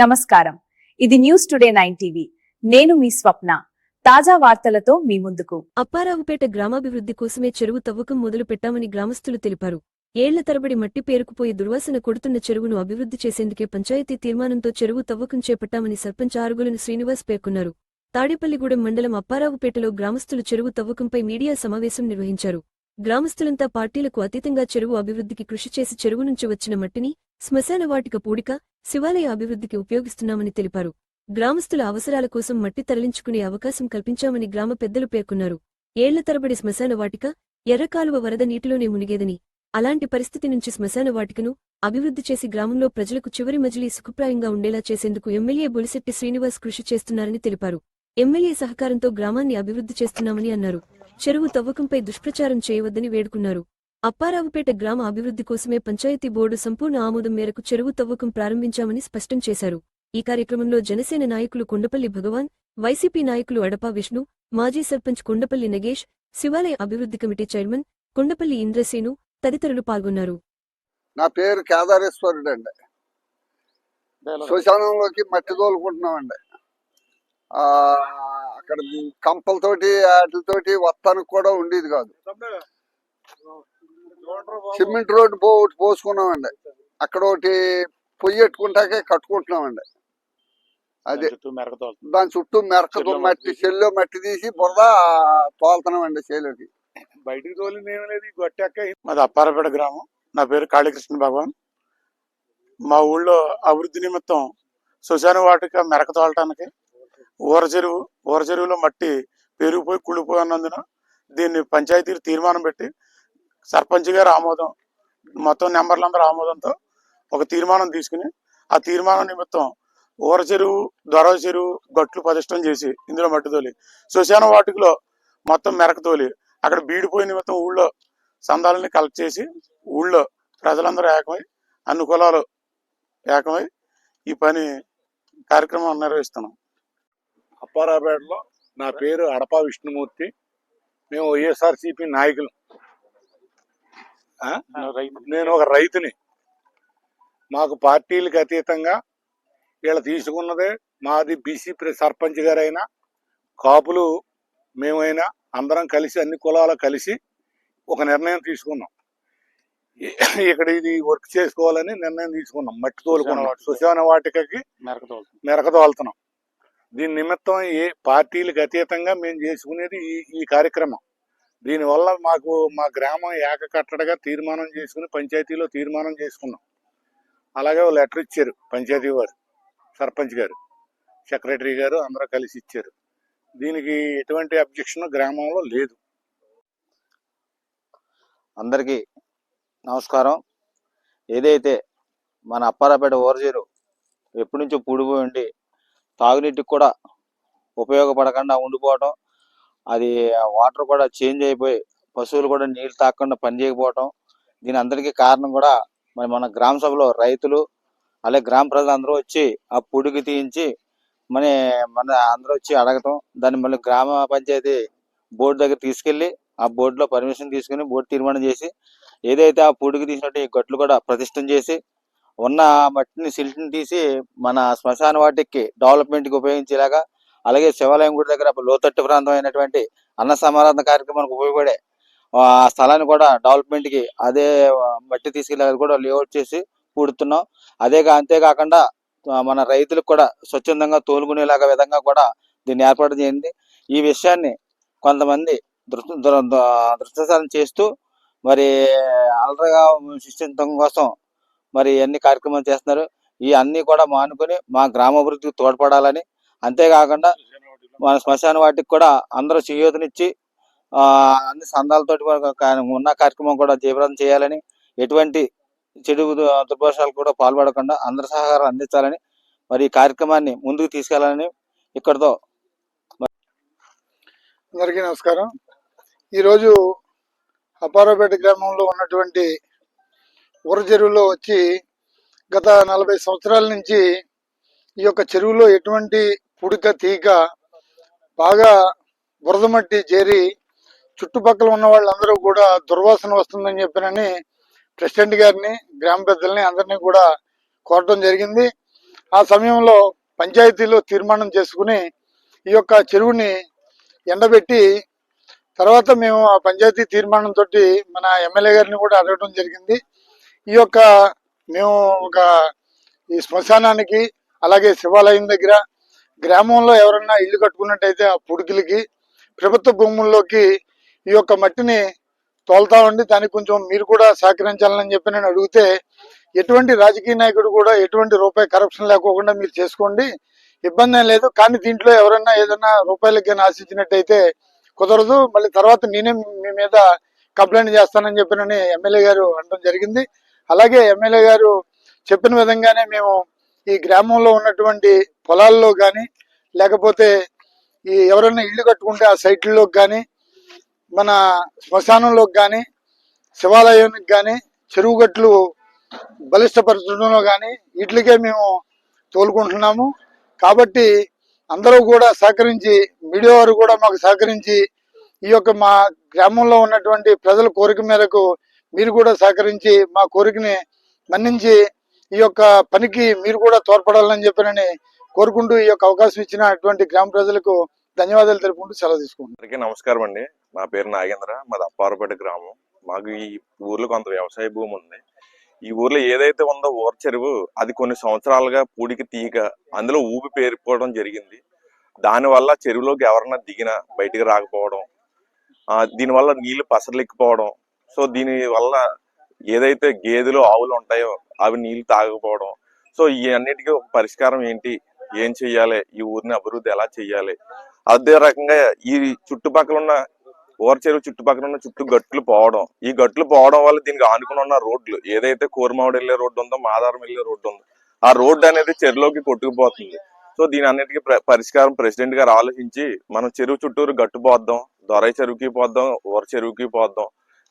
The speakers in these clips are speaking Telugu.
నమస్కారం. ఇది న్యూస్ టుడే 9 టీవీ. నేను మీ స్వప్న. తాజా వార్తలతో మీ ముందుకు. అప్పారావుపేట గ్రామాభివృద్ధి కోసమే చెరువు తవ్వకం మొదలు పెట్టామని గ్రామస్తులు తెలిపారు. ఏళ్ల తరబడి మట్టి పేరుకుపోయి దుర్వాసన కొడుతున్న చెరువును అభివృద్ధి చేసేందుకే పంచాయతీ తీర్మానంతో చెరువు తవ్వకం చేపట్టామని సర్పంచ్ ఆరుగులను శ్రీనివాస్ పేర్కొన్నారు. తాడేపల్లిగూడెం మండలం అప్పారావుపేటలో గ్రామస్తులు చెరువు తవ్వకంపై మీడియా సమావేశం నిర్వహించారు. గ్రామస్తులంతా పార్టీలకు అతీతంగా చెరువు అభివృద్ధికి కృషి చేసి చెరువు నుంచి వచ్చిన మట్టిని శ్మశాన వాటిక పూడిక, శివాలయ అభివృద్ధికి ఉపయోగిస్తున్నామని తెలిపారు. గ్రామస్తుల అవసరాల కోసం మట్టి తరలించుకునే అవకాశం కల్పించామని గ్రామ పెద్దలు పేర్కొన్నారు. ఏళ్ల తరబడి శ్మశాన వాటిక, ఎర్రకాలువ వరద నీటిలోనే మునిగేదని, అలాంటి పరిస్థితి నుంచి శ్మశాన వాటికను అభివృద్ధి చేసి గ్రామంలో ప్రజలకు చివరి మజిలీ సుఖప్రాయంగా ఉండేలా చేసేందుకు ఎమ్మెల్యే బొలిశెట్టి శ్రీనివాస్ కృషి చేస్తున్నారని తెలిపారు. ఎమ్మెల్యే సహకారంతో గ్రామాన్ని అభివృద్ధి చేస్తున్నామని అన్నారు. చెరువు తవ్వకంపై దుష్ప్రచారం చేయవద్దని వేడుకున్నారు. అప్పారావుపేట గ్రామ అభివృద్ధి కోసమే పంచాయతీ బోర్డు సంపూర్ణ ఆమోదం మేరకు చెరువు తవ్వకం ప్రారంభించామని స్పష్టం చేశారు. ఈ కార్యక్రమంలో జనసేన నాయకులు కొండపల్లి భగవాన్, వైసీపీ నాయకులు అడపా విష్ణు, మాజీ సర్పంచ్ కొండపల్లి నగేష్, శివాలయ అభివృద్ధి కమిటీ చైర్మన్ కొండపల్లి ఇంద్రసేను తదితరులు పాల్గొన్నారు. నా పేరు కేదారేశ్వరుడు అండి. శ్మశానంలోకి మట్టి తోలుకుంటున్నామండి. అక్కడ కంపలతోటి వాటితోటి వస్తానికి కూడా ఉండేది కాదు. సిమెంట్ రోడ్డు పోసుకున్నామండి. అక్కడ ఒకటి పొయ్యి పెట్టుకుంటాకే కట్టుకుంటున్నామండి. అదే దాని చుట్టూ మెరకతో మట్టి చెల్లో మట్టి తీసి బురద తోలుతున్నామండి చేలోకి. బయటికి తోలింది ఏమి లేదు. గొట్టెక్క మాది అప్పారావుపేట గ్రామం. నా పేరు కాళీకృష్ణ భగవాన్. మా ఊళ్ళో అభివృద్ధి నిమిత్తం శ్మశాన వాటిక మెరక తోలటానికి ఊర చెరువులో మట్టి పెరిగిపోయి కుళ్ళిపోయి ఉన్నందున దీన్ని పంచాయతీ తీర్మానం పెట్టి సర్పంచ్ గారి ఆమోదం, మొత్తం నెంబర్లందరూ ఆమోదంతో ఒక తీర్మానం తీసుకుని ఆ తీర్మానం నిమిత్తం ఊర చెరువు, దొరవ చెరువు గట్లు ప్రతిష్టం చేసి ఇందులో మట్టి తోలి శ్మశాన వాటికలో మొత్తం మెరక తోలి అక్కడ బీడిపోయిన నిమిత్తం ఊళ్ళో సందాలని కలెక్ట్ చేసి ఊళ్ళో ప్రజలందరూ ఏకమై అన్ని కులాలు ఏకమై ఈ పని కార్యక్రమం నిర్వహిస్తున్నాం. అప్పారావుపేటలో నా పేరు అడపా విష్ణుమూర్తి. మేము వైఎస్ఆర్సీపీ నాయకులు. నేను ఒక రైతుని. మాకు పార్టీలకు అతీతంగా వీళ్ళు తీసుకున్నదే మాది బీసీ సర్పంచ్ గారైనా కాపులు మేమైనా అందరం కలిసి అన్ని కులాలు కలిసి ఒక నిర్ణయం తీసుకున్నాం. ఇక్కడ ఇది వర్క్ చేసుకోవాలని నిర్ణయం తీసుకున్నాం. మట్టి తోలుకున్నాం. శ్మశాన వాటికకి మెరక తోలుతున్నాం. దీని నిమిత్తం ఏ పార్టీలకు అతీతంగా మేము చేసుకునేది ఈ కార్యక్రమం. దీనివల్ల మాకు మా గ్రామం ఏకకట్టడగా తీర్మానం చేసుకుని పంచాయతీలో తీర్మానం చేసుకున్నాం. అలాగే ఒక లెటర్ ఇచ్చారు పంచాయతీ వారు, సర్పంచ్ గారు, సెక్రటరీ గారు అందరూ కలిసి ఇచ్చారు. దీనికి ఎటువంటి అబ్జెక్షన్ గ్రామంలో లేదు. అందరికీ నమస్కారం. ఏదైతే మన అప్పారావుపేట ఓరజేరు ఎప్పటి నుంచో పూడిపోయి ఉండి తాగునీటికి కూడా ఉపయోగపడకుండా ఉండిపోవటం, అది వాటర్ కూడా చేంజ్ అయిపోయి పశువులు కూడా నీళ్ళు తాగకుండా పనిచేయకపోవటం, దీని అందరికీ కారణం కూడా మన గ్రామ సభలో రైతులు అలాగే గ్రామ ప్రజలందరూ వచ్చి ఆ పుడికి తీయించి మన అందరూ వచ్చి అడగటం, దాన్ని మళ్ళీ గ్రామ పంచాయతీ బోర్డు దగ్గర తీసుకెళ్లి ఆ బోర్డులో పర్మిషన్ తీసుకుని బోర్డు తీర్మానం చేసి ఏదైతే ఆ పుడికి తీసినట్టు ఈ గట్లు కూడా ప్రతిష్టం చేసి ఉన్న మట్టిని సిల్ట్ని తీసి మన శ్మశాన వాటికి డెవలప్మెంట్కి ఉపయోగించేలాగా, అలాగే శివాలయం గుడి దగ్గర లోతట్టు ప్రాంతం అయినటువంటి అన్న సమారాధన కార్యక్రమానికి ఉపయోగపడే ఆ స్థలాన్ని కూడా డెవలప్మెంట్కి అదే మట్టి తీసుకెళ్ళి కూడా లేఅవుట్ చేసి పూడుతున్నాం. అంతేకాకుండా మన రైతులకు కూడా స్వచ్ఛందంగా తోలుకునేలాగా విధంగా కూడా దీన్ని ఏర్పాటు చేయండి. ఈ విషయాన్ని కొంతమంది దుష్ప్రచారం చేస్తూ మరి అలరగా సృష్టించడం కోసం మరి అన్ని కార్యక్రమాలు చేస్తున్నారు. ఈ అన్ని కూడా మానుకొని మా గ్రామాభివృద్ధికి తోడ్పడాలని, అంతేకాకుండా మన శ్మశాన వాటికి కూడా అందరూ చేయూతనిచ్చి అన్ని సందాలతోటి ఉన్న కార్యక్రమం కూడా జయప్రదం చేయాలని, ఎటువంటి చెడు దుర్భాషాలు కూడా పాల్పడకుండా అందరి సహకారం అందించాలని, మరి ఈ కార్యక్రమాన్ని ముందుకు తీసుకెళ్లాలని ఇక్కడితో. అందరికీ నమస్కారం. ఈరోజు అప్పారావుపేట గ్రామంలో ఉన్నటువంటి ఊర చెరువులో వచ్చి గత 40 సంవత్సరాల నుంచి ఈ యొక్క చెరువులో ఎటువంటి పుడిక తీక బాగా బురద మట్టి చేరి చుట్టుపక్కల ఉన్న వాళ్ళందరూ కూడా దుర్వాసన వస్తుందని చెప్పినని ప్రెసిడెంట్ గారిని, గ్రామ పెద్దల్ని అందరినీ కూడా కోరటం జరిగింది. ఆ సమయంలో పంచాయతీలో తీర్మానం చేసుకుని ఈ యొక్క చెరువుని ఎండబెట్టి తర్వాత మేము ఆ పంచాయతీ తీర్మానం తోటి మన ఎమ్మెల్యే గారిని కూడా అడగడం జరిగింది. ఈ యొక్క మేము ఒక ఈ శ్మశానానికి అలాగే శివాలయం దగ్గర గ్రామంలో ఎవరన్నా ఇల్లు కట్టుకున్నట్టయితే ఆ పుడికిలకి ప్రభుత్వ భూముల్లోకి ఈ యొక్క మట్టిని తోలుతామండి. దానికి కొంచెం మీరు కూడా సహకరించాలని చెప్పి నేను అడిగితే ఎటువంటి రాజకీయ నాయకుడు కూడా ఎటువంటి రూపాయి కరప్షన్ లేకోకుండా మీరు చేసుకోండి, ఇబ్బంది ఏం లేదు. కానీ దీంట్లో ఎవరన్నా ఏదన్నా రూపాయలకి కానీ ఆశించినట్టయితే కుదరదు, మళ్ళీ తర్వాత నేనే మీ మీద కంప్లైంట్ చేస్తానని చెప్పినని ఎమ్మెల్యే గారు అనడం జరిగింది. అలాగే ఎమ్మెల్యే గారు చెప్పిన విధంగానే మేము ఈ గ్రామంలో ఉన్నటువంటి పొలాల్లో కానీ లేకపోతే ఈ ఎవరైనా ఇల్లు కట్టుకుంటే ఆ సైట్లలోకి కానీ మన శ్మశానంలోకి కానీ శివాలయానికి కానీ చెరువు గట్లు బలిష్టపరచడంలో కానీ వీటికే మేము తోలుకుంటున్నాము. కాబట్టి అందరూ కూడా సహకరించి, మీడియా వారు కూడా మాకు సహకరించి ఈ యొక్క మా గ్రామంలో ఉన్నటువంటి ప్రజల కోరిక మేరకు మీరు కూడా సహకరించి మా కోరికని మన్నించి ఈ యొక్క పనికి మీరు కూడా తోడ్పడాలని చెప్పినని కోరుకుంటూ ఈ యొక్క అవకాశం ఇచ్చినటువంటి గ్రామ ప్రజలకు ధన్యవాదాలు తెలుపుకుంటూ సెలవు తీసుకుంటున్నాను. అందరికీ నమస్కారం అండి. నా పేరు నాగేంద్ర, మాది అప్పారపేట గ్రామం. మాకు ఈ ఊర్లో కొంత వ్యవసాయ భూమి ఉంది. ఈ ఊర్లో ఏదైతే ఉందో ఊర చెరువు, అది కొన్ని సంవత్సరాలుగా పూడికి తీగ అందులో ఊపి పేరుకోవడం జరిగింది. దానివల్ల చెరువులోకి ఎవరన్నా దిగినా బయటికి రాకపోవడం, దీనివల్ల నీళ్లు పసరలెక్కిపోవడం. సో దీని వల్ల ఏదైతే గేదెలు ఆవులు ఉంటాయో అవి నీళ్లు తాగకపోవడం. సో ఈ అన్నిటికీ ఒక పరిష్కారం ఏంటి, ఏం చెయ్యాలి, ఈ ఊరిని అభివృద్ధి ఎలా చెయ్యాలి. అదే రకంగా ఈ చుట్టుపక్కల ఉన్న ఊర చెరువు చుట్టుపక్కల ఉన్న చుట్టూ గట్లు పోవడం, ఈ గట్లు పోవడం వల్ల దీనికి ఆనుకుని ఉన్న రోడ్లు ఏదైతే కోరమావిడి వెళ్ళే రోడ్డు ఉందో, మాదారం వెళ్ళే రోడ్డు ఉందో, ఆ రోడ్డు అనేది చెరువులోకి కొట్టుకుపోతుంది. సో దీని అన్నిటికీ పరిష్కారం ప్రెసిడెంట్ గారు ఆలోచించి మనం చెరువు చుట్టూరు గట్టు పోద్దాం, దొరై చెరువుకి పోద్దాం, ఊర చెరువుకి పోద్దాం.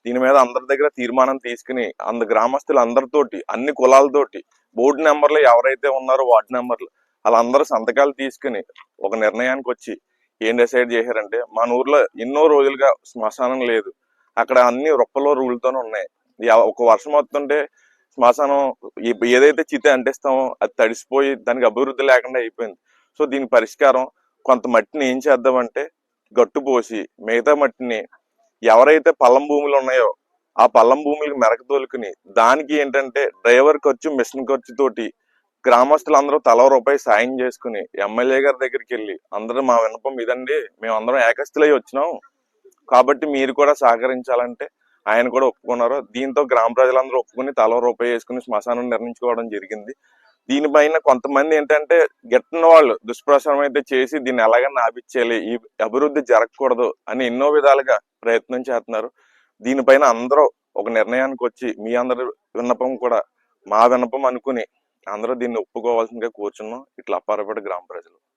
దీని మీద అందరి దగ్గర తీర్మానం తీసుకుని గ్రామస్తులు అందరితోటి, అన్ని కులాలతోటి, బోర్డు నెంబర్లు ఎవరైతే ఉన్నారో వార్డు నెంబర్లు వాళ్ళందరూ సంతకాలు తీసుకుని ఒక నిర్ణయానికి వచ్చి ఏం డిసైడ్ చేశారంటే, మన ఊర్లో ఎన్నో రోజులుగా శ్మశానం లేదు, అక్కడ అన్ని రొప్పలో రూలుతోనే ఉన్నాయి. ఒక వర్షం వస్తుంటే శ్మశానం ఏదైతే చిత అంటిస్తామో అది తడిసిపోయి దానికి అభివృద్ధి లేకుండా అయిపోయింది. సో దీనికి పరిష్కారం కొంత మట్టిని ఏం చేద్దామంటే గట్టు పోసి మిగతా మట్టిని ఎవరైతే పల్లం భూములు ఉన్నాయో ఆ పల్లం భూములకి మెరక తోలుకుని, దానికి ఏంటంటే డ్రైవర్ ఖర్చు, మిషన్ ఖర్చు తోటి గ్రామస్తులందరూ తల రూపాయి సాయం చేసుకుని ఎమ్మెల్యే గారి దగ్గరికి వెళ్ళి అందరూ మా విన్నపం ఇదండి, మేము అందరం ఏకస్తులై వచ్చినాం కాబట్టి మీరు కూడా సహకరించాలంటే ఆయన కూడా ఒప్పుకున్నారు. దీంతో గ్రామ ప్రజలందరూ ఒప్పుకుని తల రూపాయి వేసుకుని శ్మశానం నిర్మించుకోవడం జరిగింది. దీనిపైన కొంతమంది ఏంటంటే గిట్టని వాళ్ళు దుష్ప్రచారం అయితే చేసి దీన్ని ఎలాగైనా ఆపిచ్చేయాలి, ఈ అభివృద్ధి జరగకూడదు అని ఎన్నో విధాలుగా ప్రయత్నం చేస్తున్నారు. దీనిపైన అందరూ ఒక నిర్ణయానికి వచ్చి మీ అందరి విన్నపం కూడా మా విన్నపం అనుకుని అందరూ దీన్ని ఒప్పుకోవాల్సిందిగా కూర్చున్నాం. ఇట్లా అప్పారపేట గ్రామ ప్రజలు.